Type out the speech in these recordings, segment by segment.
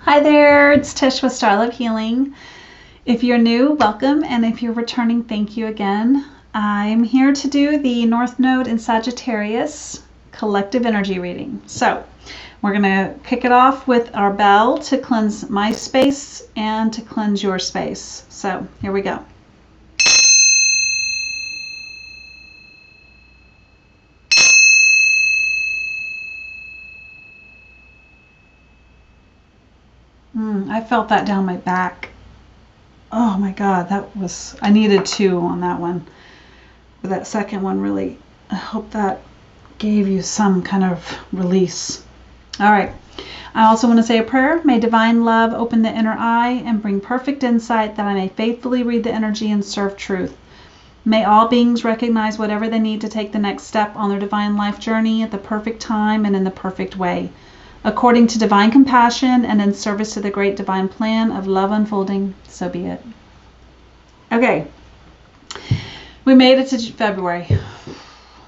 Hi there, it's Tish with Star Love Healing. If you're new, welcome, and if you're returning, thank you again. I'm here to do the North Node in Sagittarius collective energy reading. So we're going to kick it off with our bell to cleanse my space and to cleanse your space. So here we go. I felt that down my back. Oh my God, I needed two on that one. But that second one really, I hope that gave you some kind of release. All right. I also want to say a prayer. May divine love open the inner eye and bring perfect insight that I may faithfully read the energy and serve truth. May all beings recognize whatever they need to take the next step on their divine life journey at the perfect time and in the perfect way, according to divine compassion and in service to the great divine plan of love unfolding. So be it. Okay. We made it to February.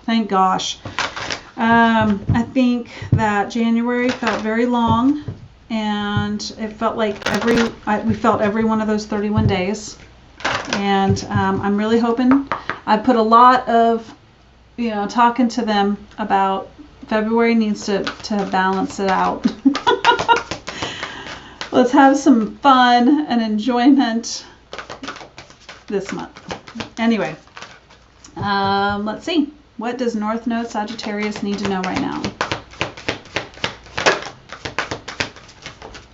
Thank gosh. I think that January felt very long, and it felt like we felt every one of those 31 days. And I'm really hoping, I put a lot of, talking to them about February needs to balance it out. Let's have some fun and enjoyment this month. Anyway, let's see. What does North Node Sagittarius need to know right now?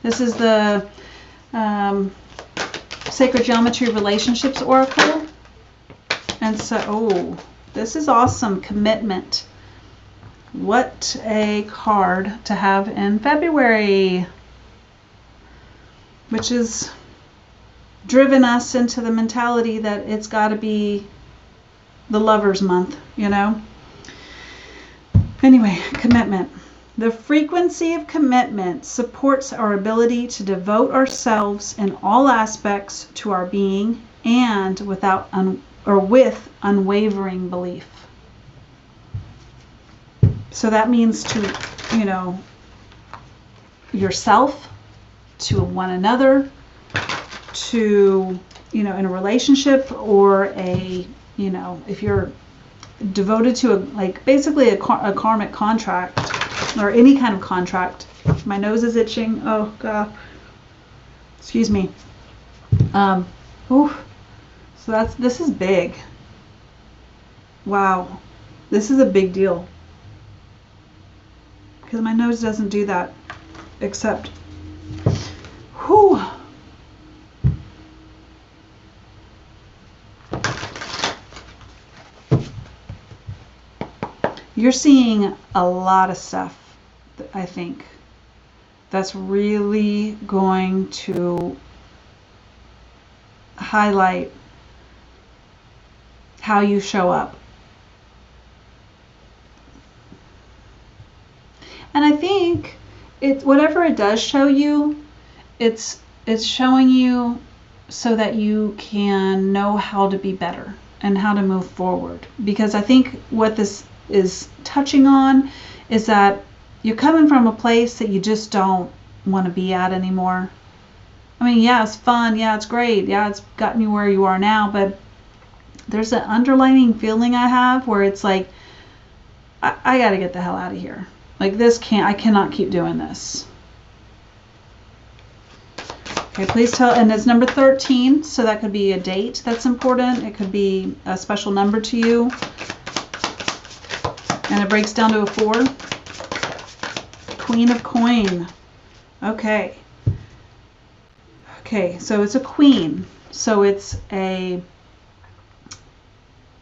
This is the Sacred Geometry Relationships Oracle. And so, this is awesome. Commitment. What a card to have in February, which has driven us into the mentality that it's got to be the lover's month, Anyway, commitment. The frequency of commitment supports our ability to devote ourselves in all aspects to our being and with unwavering belief. So that means to, yourself, to one another, to, in a relationship or if you're devoted to basically a karmic contract or any kind of contract. My nose is itching. Oh God. Excuse me. So this is big. Wow. This is a big deal. Because my nose doesn't do that, except, whew. You're seeing a lot of stuff, I think, that's really going to highlight how you show up. And I think whatever it does show you, it's showing you so that you can know how to be better and how to move forward. Because I think what this is touching on is that you're coming from a place that you just don't want to be at anymore. I mean, yeah, it's fun. Yeah, it's great. Yeah, it's gotten you where you are now. But there's an underlying feeling I have where it's like, I got to get the hell out of here. Like I cannot keep doing this. Okay, please tell, and it's number 13, so that could be a date that's important. It could be a special number to you. And it breaks down to a 4. Queen of Coin. Okay. Okay, so it's a queen. So it's a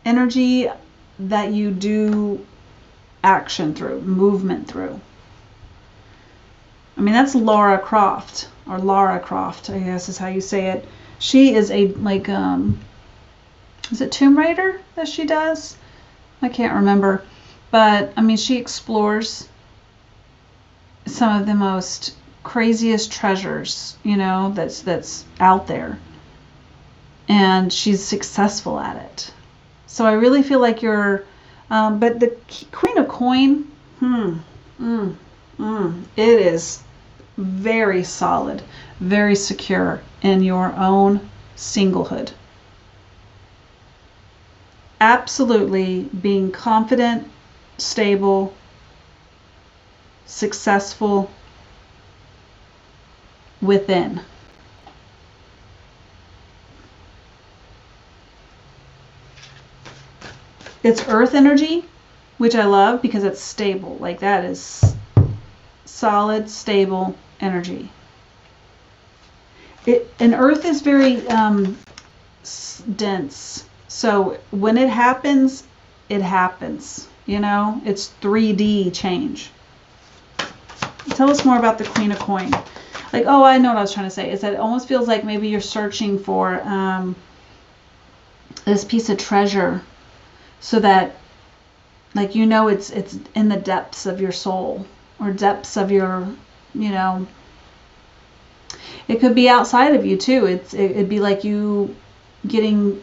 energy that you do action through, movement through. I mean, that's Lara Croft, or Lara Croft, I guess is how you say it. She is a, is it Tomb Raider that she does? I can't remember. But, I mean, she explores some of the most craziest treasures, that's out there. And she's successful at it. So I really feel like you're, but the Queen of Coin, it is very solid, very secure in your own singlehood. Absolutely being confident, stable, successful within. It's earth energy, which I love because it's stable. Like that is solid, stable energy. And earth is very dense. So when it happens, it happens. You know, it's 3D change. Tell us more about the Queen of Coin. Like, oh, I know what I was trying to say. Is that it almost feels like maybe you're searching for this piece of treasure, so that, like, you know, it's in the depths of your soul, or depths of your, you know, it could be outside of you too. It'd be like you getting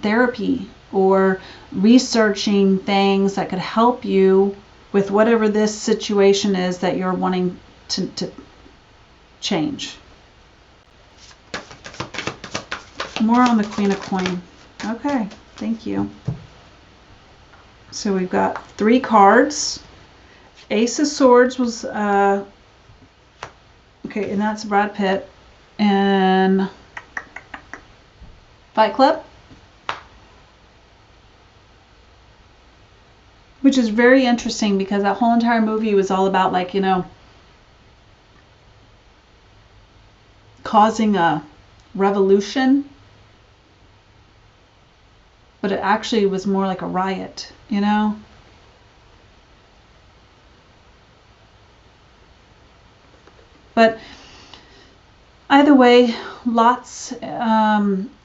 therapy or researching things that could help you with whatever this situation is that you're wanting to change. More on the Queen of Coin. Okay, thank you. So we've got 3 cards. Ace of Swords was, okay, and that's Brad Pitt. And Fight Club, which is very interesting because that whole entire movie was all about, like, you know, causing a revolution, but it actually was more like a riot, you know. But either way, lots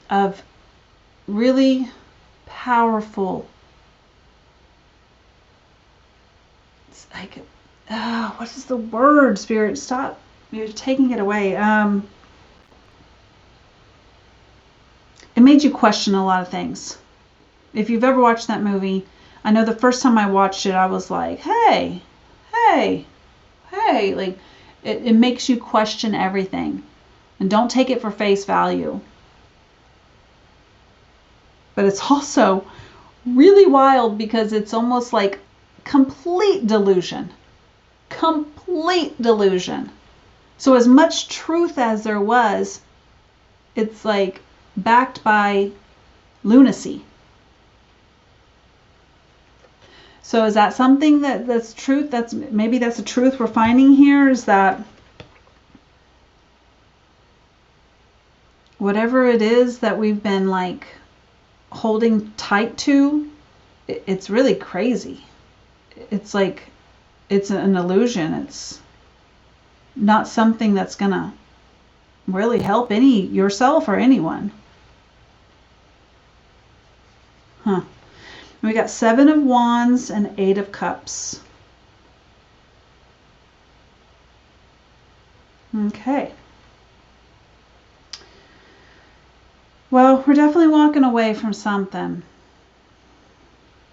of really powerful, it's like, what is the word, Spirit? Stop, you're taking it away. It made you question a lot of things. If you've ever watched that movie, I know the first time I watched it, I was like, hey, like, it makes you question everything. And don't take it for face value. But it's also really wild because it's almost like complete delusion. Complete delusion. So as much truth as there was, it's like backed by lunacy. So is that something that's truth? Maybe that's a truth we're finding here, is that whatever it is that we've been like holding tight to, it's really crazy. It's like, it's an illusion. It's not something that's gonna really help yourself or anyone. Huh. We got 7 of Wands and 8 of Cups. Okay. Well, we're definitely walking away from something.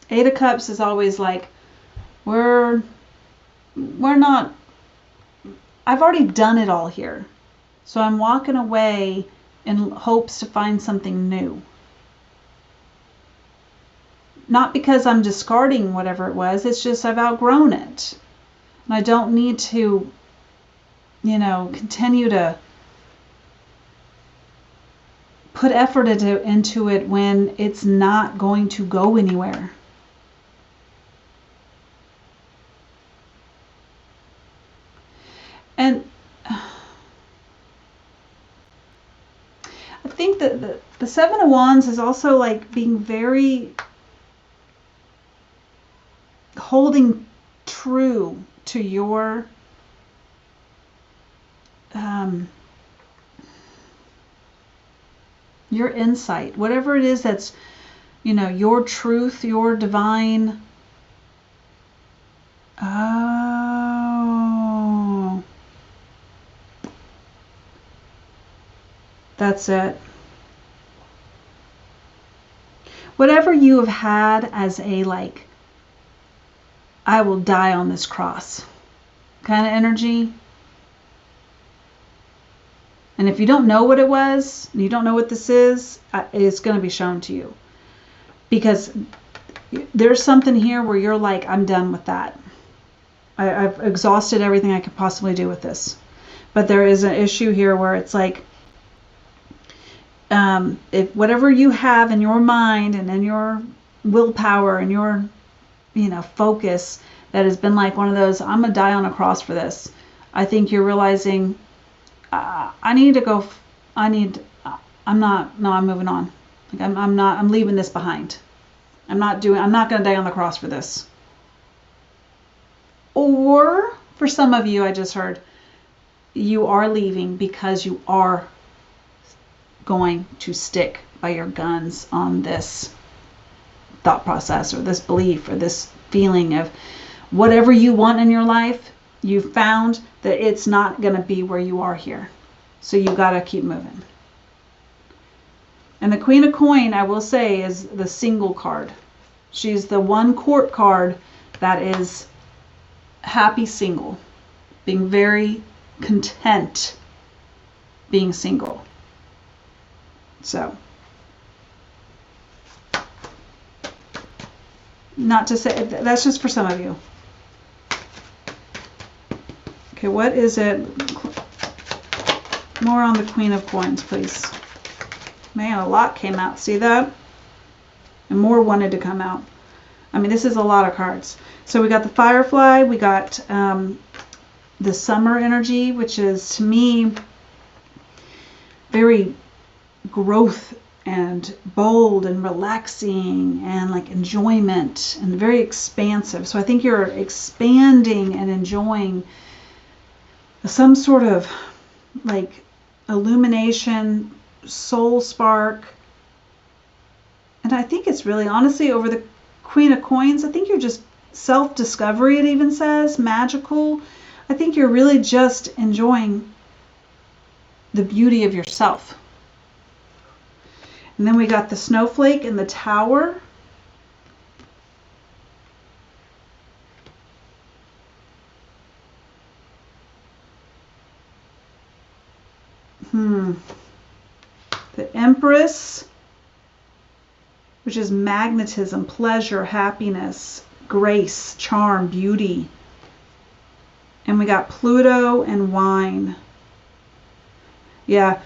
8 of Cups is always like, we're not, I've already done it all here. So I'm walking away in hopes to find something new. Not because I'm discarding whatever it was, it's just I've outgrown it. And I don't need to, you know, continue to put effort into it when it's not going to go anywhere. And I think that the 7 of Wands is also like being very, holding true to your insight, whatever it is that's, you know, your truth, your divine. Oh, that's it. Whatever you have had as a, like, I will die on this cross kind of energy, And if you don't know what it was, and you don't know what this is, it's going to be shown to you. Because there's something here where you're like, I'm done with that. I've exhausted everything I could possibly do with this. But there is an issue here where it's like, if whatever you have in your mind and in your willpower and your, focus that has been like one of those, I'm gonna die on a cross for this. I think you're realizing, I'm moving on. Like I'm leaving this behind. I'm not gonna die on the cross for this. Or for some of you, I just heard, you are leaving because you are going to stick by your guns on this thought process or this belief or this feeling of whatever you want in your life. You found that it's not going to be where you are here. So you got to keep moving. And the Queen of Coin, I will say, is the single card. She's the one court card that is happy single, being very content being single. So, not to say, that's just for some of you. Okay, what is it? More on the Queen of Coins, please. Man, a lot came out. See that? And more wanted to come out. I mean, this is a lot of cards. So we got the Firefly. We got the Summer energy, which is, to me, very growth and bold and relaxing and like enjoyment and very expansive. So I think you're expanding and enjoying some sort of like illumination, soul spark. And I think it's really, honestly, over the Queen of Coins, I think you're just self-discovery, it even says, magical. I think you're really just enjoying the beauty of yourself. And then we got the Snowflake and the Tower. The Empress, which is magnetism, pleasure, happiness, grace, charm, beauty. And we got Pluto and wine. Yeah.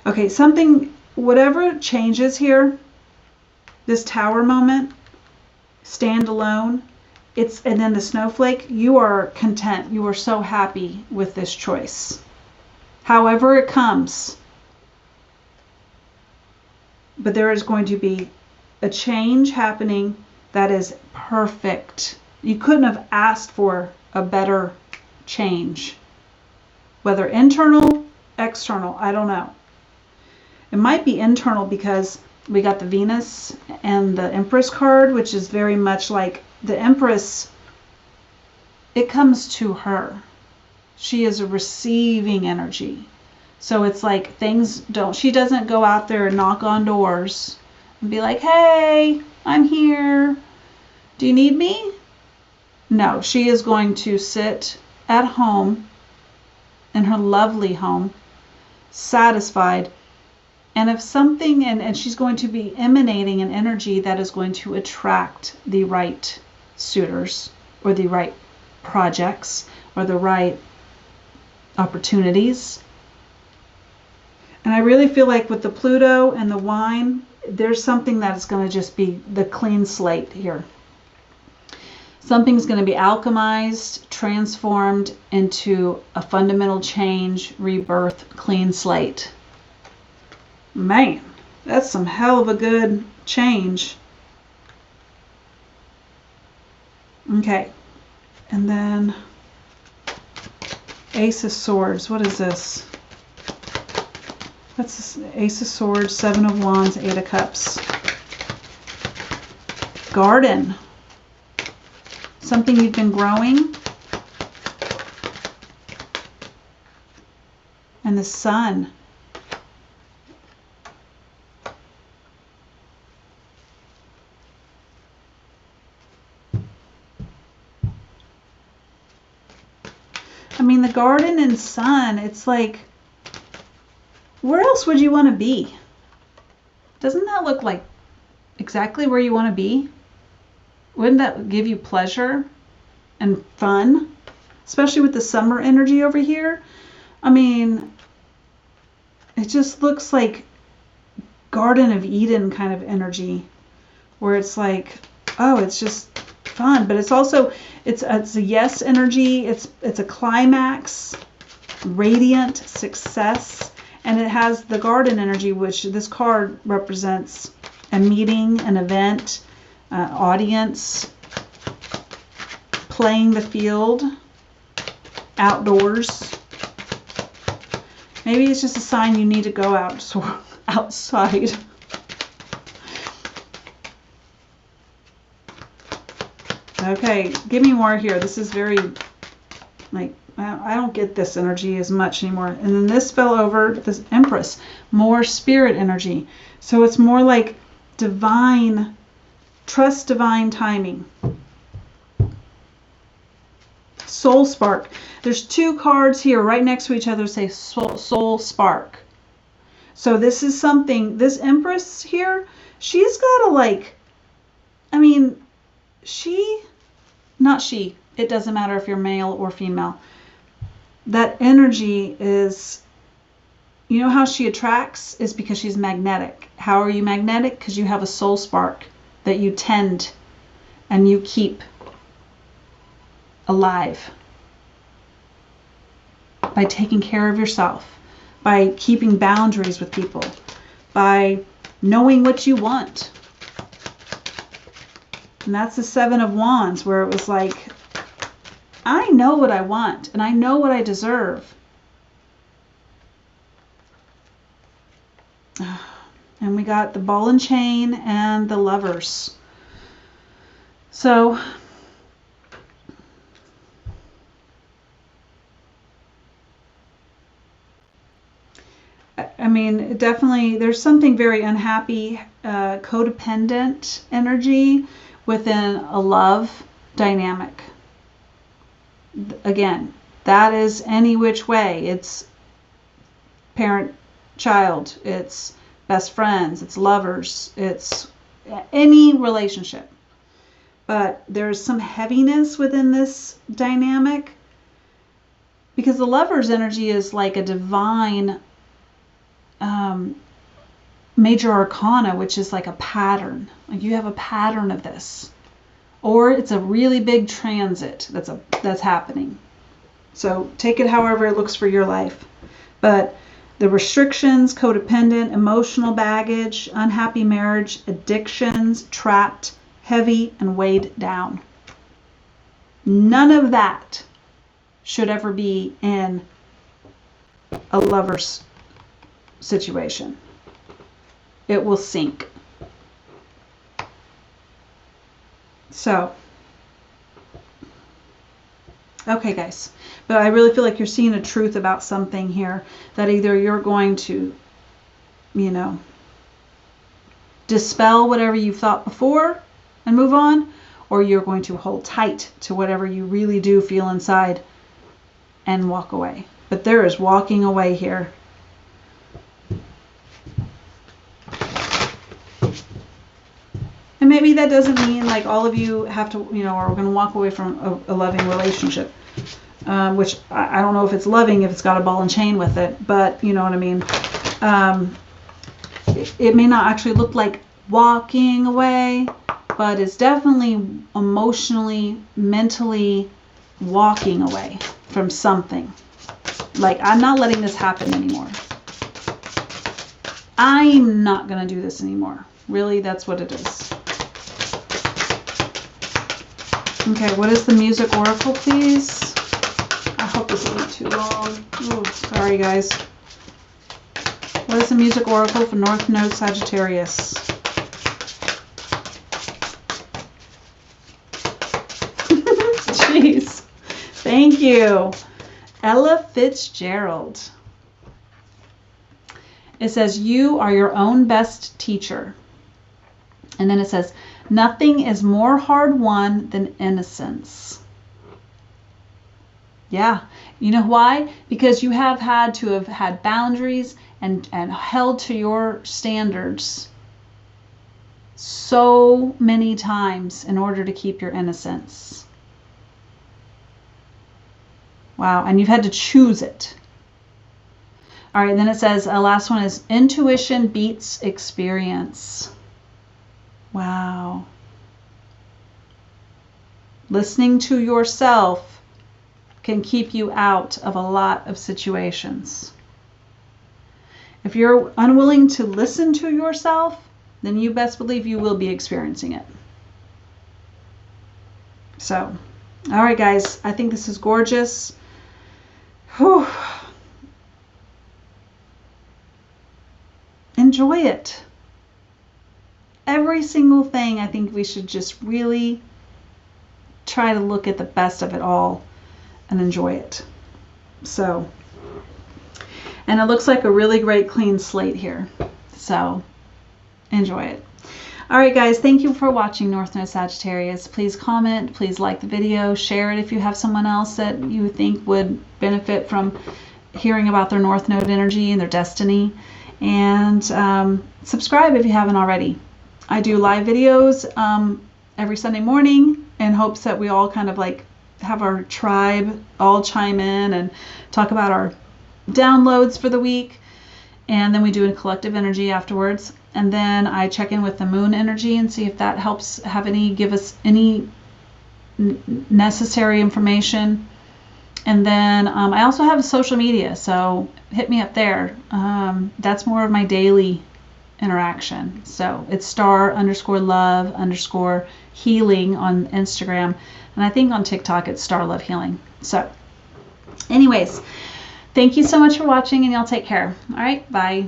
Okay, whatever changes here, this Tower moment, stand alone, and then the Snowflake, you are content. You are so happy with this choice. However it comes. But there is going to be a change happening that is perfect. You couldn't have asked for a better change. Whether internal, external, I don't know. It might be internal because we got the Venus and the Empress card, which is very much like the Empress. It comes to her. She is a receiving energy. So it's like she doesn't go out there and knock on doors and be like, hey, I'm here. Do you need me? No, she is going to sit at home in her lovely home, satisfied. And if something, and she's going to be emanating an energy that is going to attract the right suitors or the right projects or the right opportunities. And I really feel like with the Pluto and the wine, there's something that is going to just be the clean slate here. Something's going to be alchemized, transformed into a fundamental change, rebirth, clean slate. Man, that's some hell of a good change. Okay, and then Ace of Swords. What is this? What's this? Ace of Swords, Seven of Wands, Eight of Cups. Garden. Something you've been growing. And the Sun. mean, the garden and sun, it's like, where else would you want to be? Doesn't that look like exactly where you want to be? Wouldn't that give you pleasure and fun? Especially with the summer energy over here. I mean, it just looks like Garden of Eden kind of energy, where it's like, oh, it's just fun. But it's also, it's a yes energy. It's a climax, radiant success. And it has the garden energy, which this card represents a meeting, an event, audience, playing the field, outdoors. Maybe it's just a sign you need to go outside. Okay, give me more here. This is very, like, I don't get this energy as much anymore. And then this fell over, this Empress, more spirit energy. So it's more like divine, trust divine timing. Soul spark. There's two cards here right next to each other say soul spark. So this is something, this Empress here, she's got to like, I mean, it doesn't matter if you're male or female. That energy is, you know how she attracts is because she's magnetic. How are you magnetic? Because you have a soul spark that you tend and you keep alive by taking care of yourself, by keeping boundaries with people, by knowing what you want. And that's the Seven of Wands, where it was like, I know what I want and I know what I deserve. And we got the Ball and Chain and the Lovers. So I mean, definitely there's something very unhappy, codependent energy within a love dynamic. Again, that is any which way. It's parent, child, it's best friends, it's lovers, it's any relationship. But there's some heaviness within this dynamic because the Lover's energy is like a divine major arcana, which is like a pattern. Like you have a pattern of this. Or it's a really big transit that's happening. So take it however it looks for your life. But the restrictions, codependent, emotional baggage, unhappy marriage, addictions, trapped, heavy, and weighed down. None of that should ever be in a lover's situation. It will sink. So, okay guys, but I really feel like you're seeing a truth about something here, that either you're going to, you know, dispel whatever you've thought before and move on, or you're going to hold tight to whatever you really do feel inside and walk away. But there is walking away here. And maybe that doesn't mean like all of you have to, you know, are going to walk away from a loving relationship, which I don't know if it's loving, if it's got a ball and chain with it, but you know what I mean. It may not actually look like walking away, but it's definitely emotionally, mentally walking away from something. Like, I'm not letting this happen anymore. I'm not going to do this anymore. Really, that's what it is. Okay, what is the music oracle, please? I hope this isn't too long. Oh, sorry, guys. What is the music oracle for North Node Sagittarius? Jeez. Thank you. Ella Fitzgerald. It says, you are your own best teacher. And then it says, nothing is more hard won than innocence. Yeah, You know why? Because you have had to have had boundaries and held to your standards so many times in order to keep your innocence. Wow, and you've had to choose it. All right, then it says, last one is intuition beats experience. Wow. Listening to yourself can keep you out of a lot of situations. If you're unwilling to listen to yourself, then you best believe you will be experiencing it. So, all right, guys, I think this is gorgeous. Whew. Enjoy it. Every single thing, I think we should just really try to look at the best of it all and enjoy it. So, and it looks like a really great clean slate here. So, enjoy it. All right, guys, thank you for watching North Node Sagittarius. Please comment, please like the video, share it if you have someone else that you think would benefit from hearing about their North Node energy and their destiny. And subscribe if you haven't already. I do live videos every Sunday morning in hopes that we all kind of like have our tribe all chime in and talk about our downloads for the week. And then we do a collective energy afterwards. And then I check in with the moon energy and see if that helps give us any necessary information. And then I also have social media, so hit me up there. That's more of my daily interaction. So it's star_love_healing on Instagram. And I think on TikTok it's Star Love Healing. So anyways, thank you so much for watching, and y'all take care. All right, bye.